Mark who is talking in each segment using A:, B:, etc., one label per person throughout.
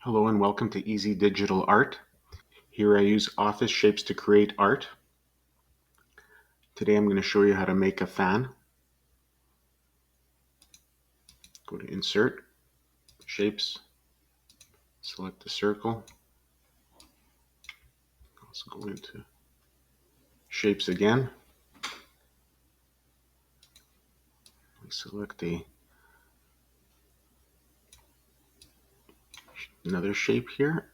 A: Hello and welcome to Easy Digital Art. Here I use Office Shapes to create art. Today I'm going to show you how to make a fan. Go to Insert, Shapes, select the circle. Let's go into Shapes again. Select another shape here,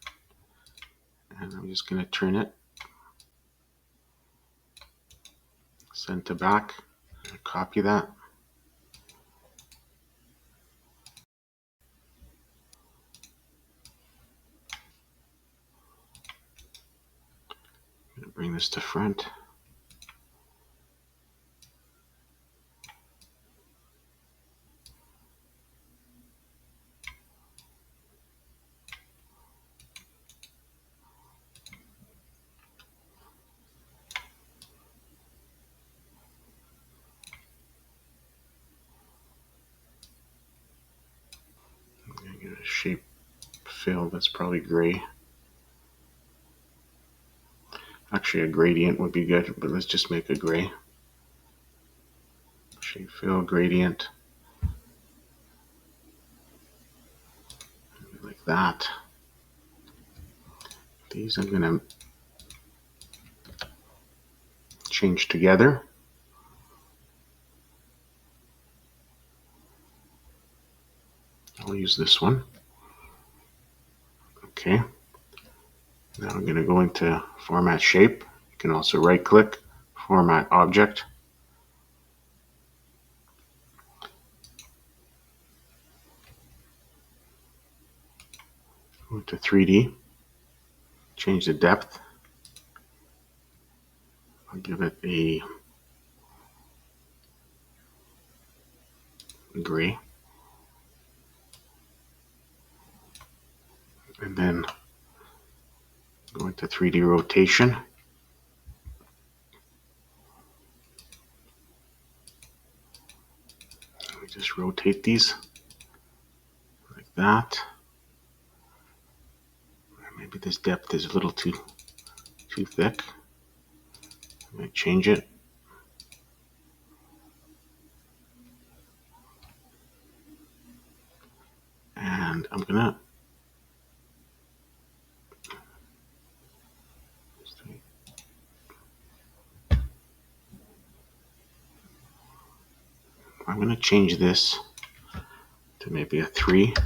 A: and I'm just going to turn it send to back. Copy that. I'm going to bring this to front. I'm going to get a shape fill that's probably gray. Actually, a gradient would be good, but let's just make a gray. Shape fill, gradient. Like that. These I'm going to change together. I'll use this one. Okay. Now I'm going to go into Format Shape. You can also right click, Format Object. Go to 3D. Change the depth. I'll give it a gray. And then go into 3D rotation. We just rotate these like that. Maybe this depth is a little too thick. I might change it. And I'm gonna change this to maybe a 3 to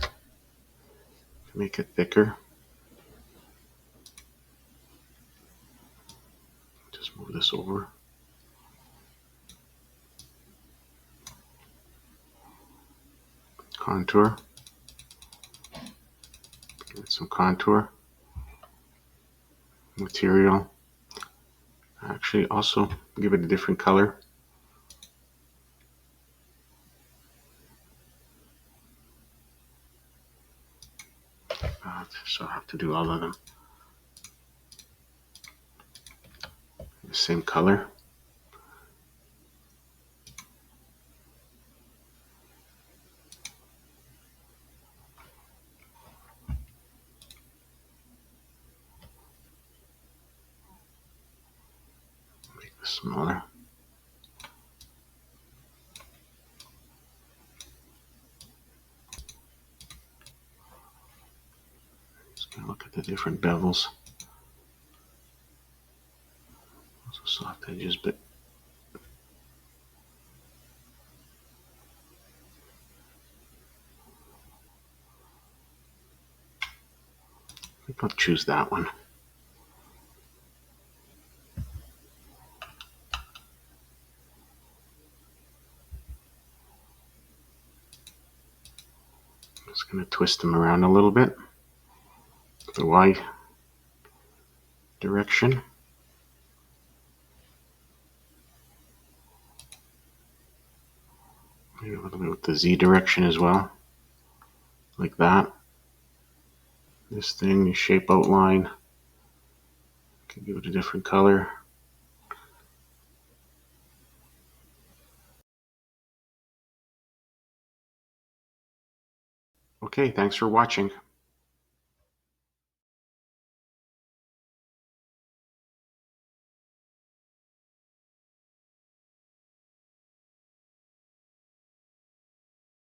A: make it thicker. Just move this over. Contour. Give it some contour. Material. Actually, also give it a different color. So I have to do all of them the same color. Make this smaller. Just gonna look at the different bevels. Also soft edges, but I think I'll choose that one. Just gonna twist them around a little bit. The Y direction. Maybe a little bit with the Z direction as well. Like that. This thing, the shape outline. Can give it a different color. Okay, thanks for watching.